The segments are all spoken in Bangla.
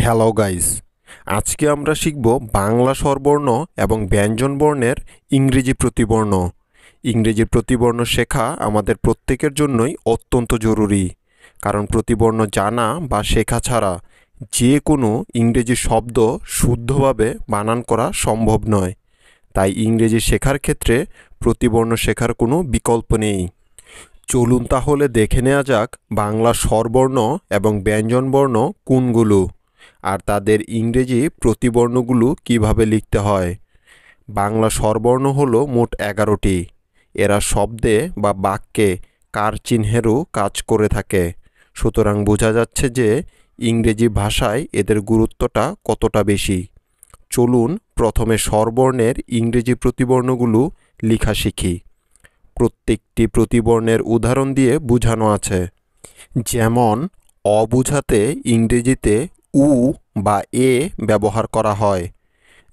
হ্যালো গাইস, আজকে আমরা শিখব বাংলা স্বরবর্ণ এবং ব্যঞ্জনবর্ণের ইংরেজি প্রতিবর্ণ। ইংরেজি প্রতিবর্ণ শেখা আমাদের প্রত্যেকের জন্যই অত্যন্ত জরুরি, কারণ প্রতিবর্ণ জানা বা শেখা ছাড়া যে কোনো ইংরেজি শব্দ শুদ্ধভাবে বানান করা সম্ভব নয়। তাই ইংরেজি শেখার ক্ষেত্রে প্রতিবর্ণ শেখার কোনো বিকল্প নেই। চলুন তাহলে দেখে নেওয়া যাক বাংলা স্বরবর্ণ এবং ব্যঞ্জনবর্ণ কোনগুলো, আর তাদের ইংরেজি প্রতিবর্ণগুলো কিভাবে লিখতে হয়। বাংলা স্বরবর্ণ হলো মোট 11টি। এরা শব্দে বা বাক্যে কার চিহ্নেরও কাজ করে থাকে। সুতরাং বোঝা যাচ্ছে যে ইংরেজি ভাষায় এদের গুরুত্বটা কতটা বেশি। চলুন প্রথমে স্বরবর্ণের ইংরেজি প্রতিবর্ণগুলো লেখা শিখি। প্রত্যেকটি প্রতিবর্ণের উদাহরণ দিয়ে বোঝানো আছে। যেমন অ বোঝাতে ইংরেজিতে উ বা এ ব্যবহার করা হয়।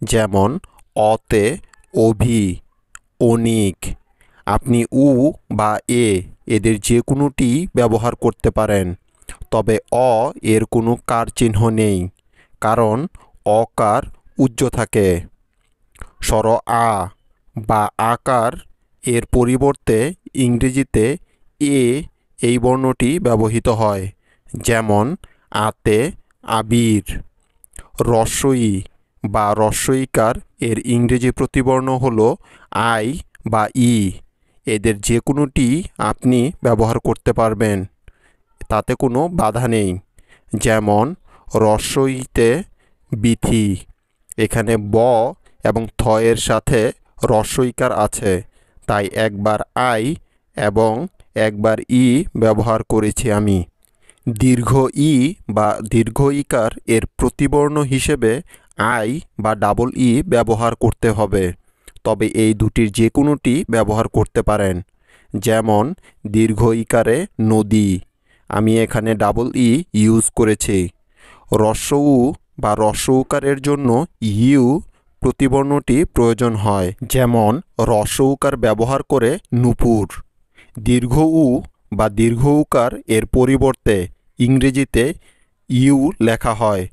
যেমন অতে অভি, অনিক। আপনি উ বা এদের যে কোনোটি ব্যবহার করতে পারেন, তবে অ এর কোনো কার চিহ্ন নেই, কারণ অকার উজ্জ থাকে। স্বর আ বা আকার এর পরিবর্তে ইংরেজিতে এ এই বর্ণটি ব্যবহৃত হয়। যেমন আতে আবির। রস্বই বা রস্বইকার এর ইংরেজি প্রতিবর্ণ হল আই বা ই। এদের যে কোনোটি আপনি ব্যবহার করতে পারবেন, তাতে কোনো বাধা নেই। যেমন রস্বইতে বিথি। এখানে ব এবং থ এর সাথে রস্বইকার আছে, তাই একবার আই এবং একবার ই ব্যবহার করেছি আমি। দীর্ঘ ই বা দীর্ঘ ইকার এর প্রতিবর্ণ হিসেবে আই বা ডাবল ই ব্যবহার করতে হবে, তবে এই দুটির যে কোনোটি ব্যবহার করতে পারেন। যেমন দীর্ঘ ইকারে নদী, আমি এখানে ডাবল ই ইউজ করেছি। হ্রস্ব উ বা হ্রস্ব উকারের জন্য ইউ প্রতিবর্ণটি প্রয়োজন হয়। যেমন হ্রস্ব উকার ব্যবহার করে নূপুর। দীর্ঘ উ বা দীর্ঘ উকার এর পরিবর্তে ইংরেজিতে ইউ লেখা হয়।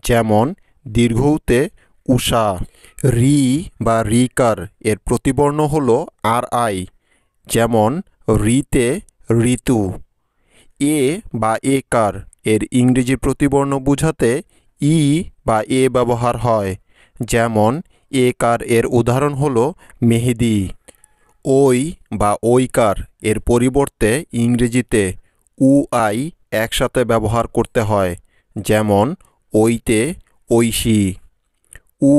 যেমন দীর্ঘ উতে উষা। রি বা রিকার এর প্রতিবর্ণ হল আর আই। যেমন রিতে ঋতু। এ বা একার এর ইংরেজি প্রতিবর্ণ বোঝাতে ই বা এ ব্যবহার হয়। যেমন একার এর উদাহরণ হল মেহেদি। ওই বা ঐকার এর পরিবর্তে ইংরেজিতে উ আই একসাথে ব্যবহার করতে হয়। যেমন ওইতে ঐশী। উ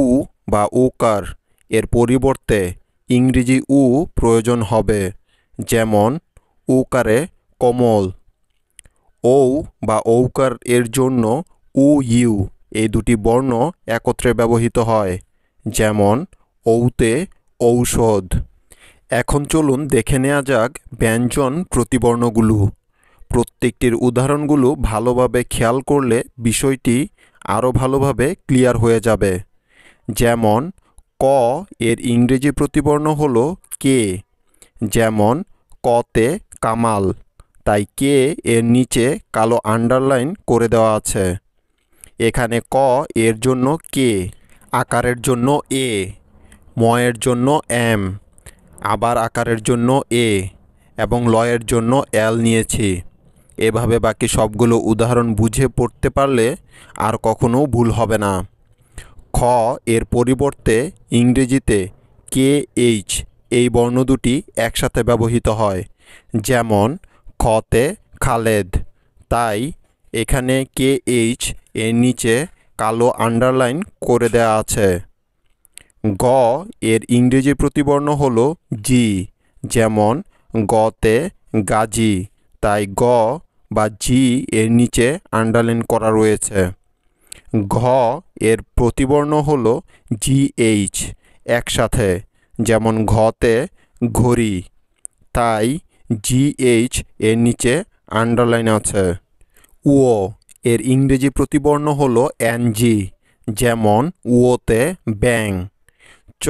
বা ওকার এর পরিবর্তে ইংরেজি উ প্রয়োজন হবে। যেমন উকারে কমল। ঔ বা ঔকার এর জন্য উ ইউ এই দুটি বর্ণ একত্রে ব্যবহৃত হয়। যেমন ঔতে ঔষধ। এখন চলুন দেখে নেওয়া যাক ব্যঞ্জন প্রতিবর্ণগুলো। প্রত্যেকটির উদাহরণগুলো ভালোভাবে খেয়াল করলে বিষয়টি আরও ভালোভাবে ক্লিয়ার হয়ে যাবে। যেমন ক এর ইংরেজি প্রতিবর্ণ হল কে। যেমন কতে কামাল, তাই কে এর নিচে কালো আন্ডারলাইন করে দেওয়া আছে। এখানে ক এর জন্য কে, আকারের জন্য এ, ময়ের জন্য এম, আবার আকারের জন্য এ এবং লয়ের জন্য এল নিয়েছি। এভাবে বাকি সবগুলো উদাহরণ বুঝে পড়তে পারলে আর কখনো ভুল হবে না। খ এর পরিবর্তে ইংরেজিতে কে এইচ এই বর্ণ দুটি একসাথে ব্যবহৃত হয়। যেমন খতে খালেদ, তাই এখানে কে এইচ এর নিচে কালো আন্ডারলাইন করে দেওয়া আছে। গ এর ইংরেজি প্রতিবর্ণ হল জি। যেমন গতে গাজী, তাই গ বা জি এর নিচে আন্ডারলাইন করা রয়েছে। ঘ এর প্রতিবর্ণ হল জি এইচ একসাথে। যেমন ঘতে ঘড়ি, তাই জি এইচ এর নিচে আন্ডারলাইন আছে। উ এর ইংরেজি প্রতিবর্ণ হল এনজি। যেমন উওতে ব্যাং। চ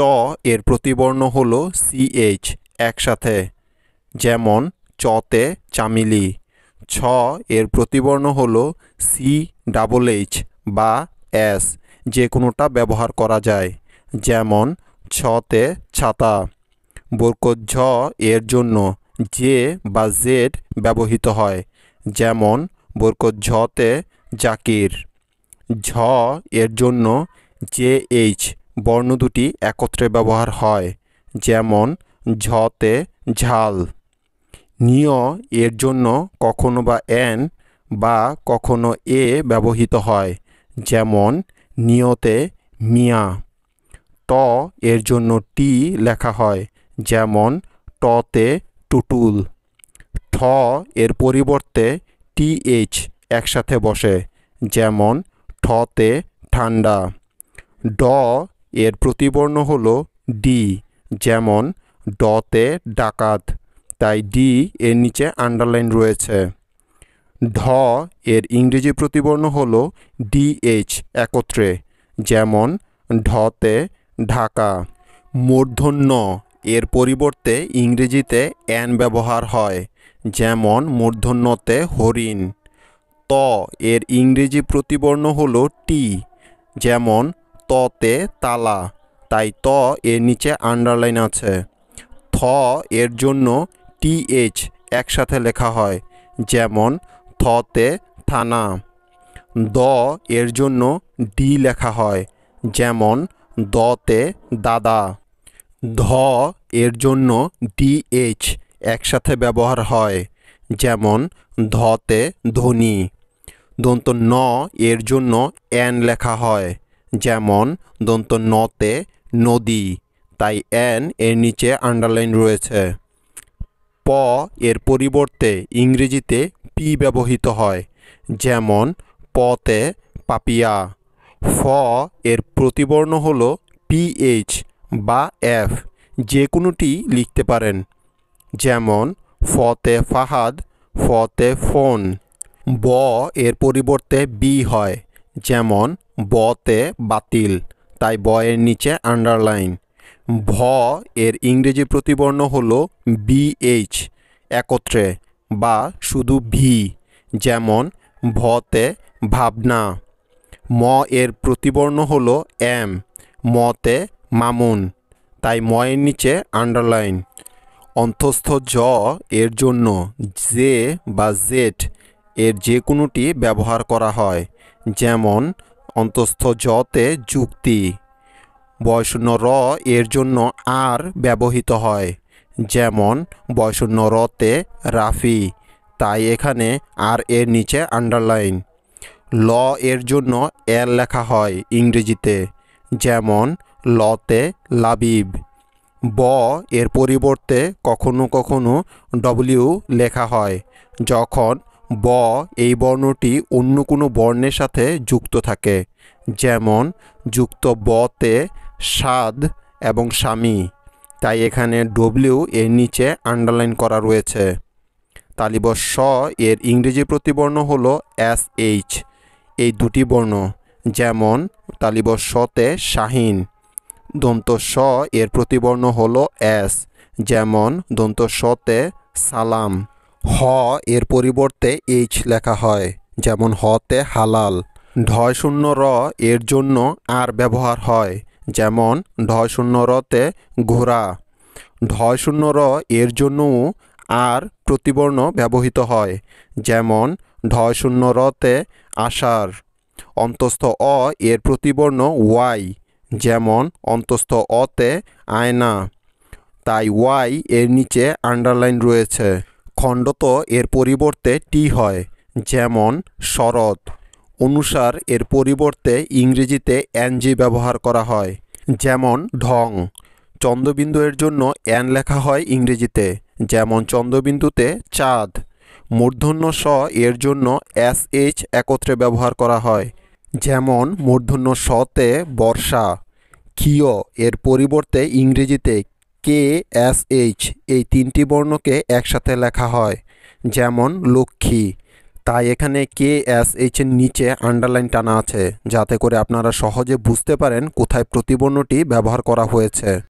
এর প্রতিবর্ণ হল সিএইচ একসাথে। যেমন চতে চামিলি। ছ এর প্রতিবর্ণ হল সি ডাবল এইচ বা এস যে কোনোটা ব্যবহার করা যায়। যেমন ছতে ছাতা। বরকত ঝ এর জন্য জে বা জেড ব্যবহৃত হয়। যেমন বরকত ঝতে জাকির। ঝ এর জন্য জে এইচ বর্ণ দুটি একত্রে ব্যবহার হয়। যেমন ঝতে ঝাল। নিয় এর জন্য কখনো বা এন বা কখনো এ ব্যবহৃত হয়। যেমন নিয়তে মিয়া। ট এর জন্য টি লেখা হয়। যেমন টতে টুটুল। ঠ এর পরিবর্তে টি এইচ একসাথে বসে। যেমন ঠতে ঠান্ডা। ড এর প্রতিবর্ণ হলো ডি। যেমন ডতে ডাকাত, তাই ডি এর নিচে আন্ডারলাইন রয়েছে। ঢ এর ইংরেজি প্রতিবর্ণ হলো ডিএইচ একত্রে। যেমন ঢতে ঢাকা। মূর্ধন্য এর পরিবর্তে ইংরেজিতে এন ব্যবহার হয়। যেমন মূর্ধন্যতে হরিণ। ত এর ইংরেজি প্রতিবর্ণ হলো টি। যেমন ততে তালা, তাই ত এর নিচে আন্ডারলাইন আছে। থ এর জন্য টিএইচ একসাথে লেখা হয়। যেমন থতে থানা। দ এর জন্য ডি লেখা হয়। যেমন দতে দাদা। ধ এর জন্য ডিএইচ একসাথে ব্যবহার হয়। যেমন ধতে ধনী। দন্ত ন এর জন্য এন লেখা হয়। যেমন দন্ত নতে নদী, তাই এন এর নিচে আন্ডারলাইন রয়েছে। প এর পরিবর্তে ইংরেজিতে পি ব্যবহৃত হয়। যেমন পতে পাপিয়া। ফ এর প্রতিবর্ণ হল পিএইচ বা এফ, যে কোনোটি লিখতে পারেন। যেমন ফতে ফাহাদ, ফতে ফোন। ব এর পরিবর্তে বি হয়। যেমন বতে বাতিল, তাই ব এর নিচে আন্ডারলাইন। ভ এর ইংরেজি প্রতিবর্ণ হল বিএইচ একত্রে বা শুধু ভি। যেমন ভতে ভাবনা। ম এর প্রতিবর্ণ হল এম, মতে মামুন, তাই ম এর নিচে আন্ডারলাইন। অন্তস্থ জ এর জন্য জে বা জেড এর যে কোনোটি ব্যবহার করা হয়। যেমন অন্তস্থ জতে যুক্তি। বয়শূন্য র এর জন্য আর ব্যবহৃত হয়। যেমন বয়শূন্য রতে রাফি, তাই এখানে আর এর নিচে আন্ডারলাইন। ল এর জন্য এল লেখা হয় ইংরেজিতে। যেমন লতে লাবিব। ব এর পরিবর্তে কখনো কখনো ডব্লিউ লেখা হয় যখন ব এই বর্ণটি অন্য কোনো বর্ণের সাথে যুক্ত থাকে। যেমন যুক্ত বতে স্বাদ এবং স্বামী, তাই এখানে ডব্লিউ এর নিচে আন্ডারলাইন করা রয়েছে। তালিব স এর ইংরেজি প্রতিবর্ণ হলো এস এইচ, এই দুটি বর্ণ। যেমন তালিব সতে শাহিন। দন্ত স এর প্রতিবর্ণ হলো এস। যেমন দন্ত সতে সালাম। হ এর পরিবর্তে এইচ লেখা হয়। যেমন হতে হালাল। ঢয় শূন্য র এর জন্য আর ব্যবহার হয়। যেমন ঢয় শূন্য রতে ঘোড়া। ঢয় শূন্য র এর জন্যও আর প্রতিবর্ণ ব্যবহৃত হয়। যেমন ঢয় শূন্য রতে আষাঢ়। অন্তস্থ অ এর প্রতিবর্ণ ওয়াই। যেমন অন্তস্থ অতে আয়না, তাই ওয়াই এর নিচে আন্ডারলাইন রয়েছে। খণ্ডত এর পরিবর্তে টি হয়। যেমন শরৎ। অনুসার এর পরিবর্তে ইংরেজিতে এনজি ব্যবহার করা হয়। যেমন ঢং। চন্দ্রবিন্দু এর জন্য এন লেখা হয় ইংরেজিতে। যেমন চন্দ্রবিন্দুতে চাঁদ। মূর্ধন্য স এর জন্য এস এইচ একত্রে ব্যবহার করা হয়। যেমন মূর্ধন্য সতে বর্ষা। ক্ষীয় এর পরিবর্তে ইংরেজিতে কে এস এইচ এই তিনটি বর্ণকে একসাথে লেখা হয়। যেমন লক্ষ্মী, তাই এখানে কে এস এইচ এর নিচে আন্ডারলাইন টানা আছে, যাতে করে আপনারা সহজে বুঝতে পারেন কোথায় প্রতিবর্ণটি ব্যবহার করা হয়েছে।